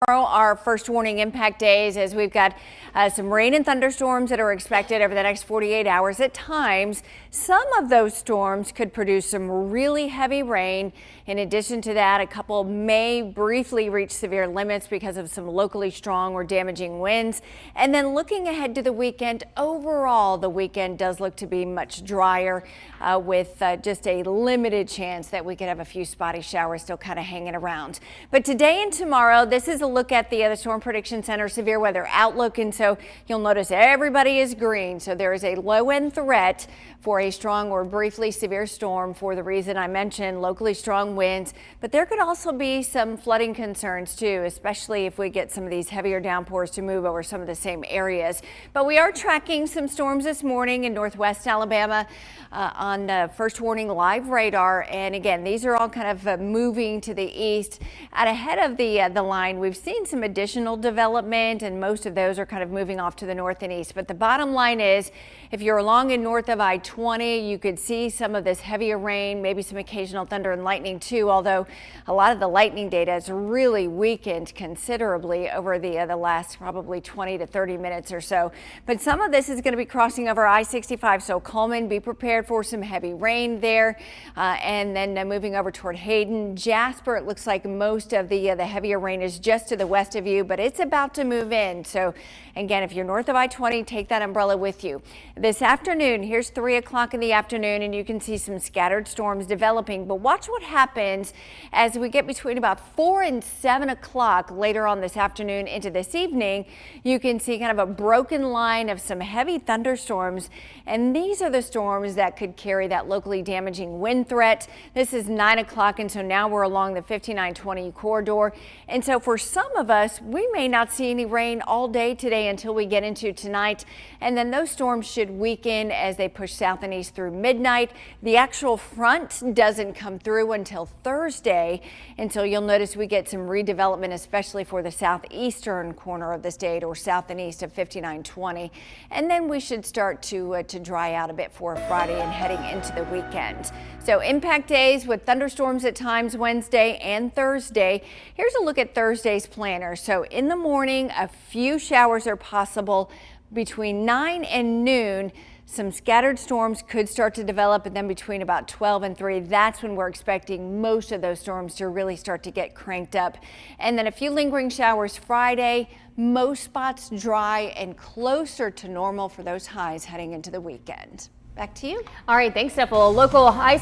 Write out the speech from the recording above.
Our first warning impact days as we've got some rain and thunderstorms that are expected over the next 48 hours. At times, some of those storms could produce some really heavy rain. In addition to that, a couple may briefly reach severe limits because of some locally strong or damaging winds. And then looking ahead to the weekend, overall, the weekend does look to be much drier with just a limited chance that we could have a few spotty showers still kind of hanging around. But today and tomorrow, this is a look at the Storm Prediction Center severe weather outlook, and so you'll notice everybody is green. So there is a low end threat for a strong or briefly severe storm for the reason I mentioned, locally strong winds, but there could also be some flooding concerns too, especially if we get some of these heavier downpours to move over some of the same areas. But we are tracking some storms this morning in northwest Alabama on first warning live radar, and again, these are all kind of moving to the east. Out ahead of the line, we've seen some additional development, and most of those are kind of moving off to the north and east. But the bottom line is, if you're along and north of I-20, you could see some of this heavier rain, maybe some occasional thunder and lightning too, although a lot of the lightning data has really weakened considerably over the last probably 20 to 30 minutes or so. But some of this is going to be crossing over I-65, so Coleman, be prepared for some heavy rain there. And then moving over toward Hayden. Jasper, it looks like most of the heavier rain is just to the west of you, but it's about to move in. So again, if you're north of I-20, take that umbrella with you. This afternoon, here's 3 o'clock in the afternoon, and you can see some scattered storms developing. But watch what happens as we get between about 4 and 7 o'clock later on this afternoon into this evening. You can see kind of a broken line of some heavy thunderstorms, and these are the storms that could carry that locally damaging wind threat. This is 9 o'clock, and so now we're along the 5920 corridor. And so for some of us, we may not see any rain all day today until we get into tonight. And then those storms should weaken as they push south and east through midnight. The actual front doesn't come through until Thursday. And so you'll notice we get some redevelopment, especially for the southeastern corner of the state or south and east of 5920. And then we should start to dry out a bit for Friday and heading into the weekend. So impact days with thunderstorms at times Wednesday and Thursday. Here's a look at Thursday's planner. So in the morning, a few showers are possible between 9 and noon. Some scattered storms could start to develop, and then between about 12 and 3, that's when we're expecting most of those storms to really start to get cranked up. And then a few lingering showers Friday, most spots dry and closer to normal for those highs heading into the weekend. Back to you. All right, thanks, Steph. Well, local high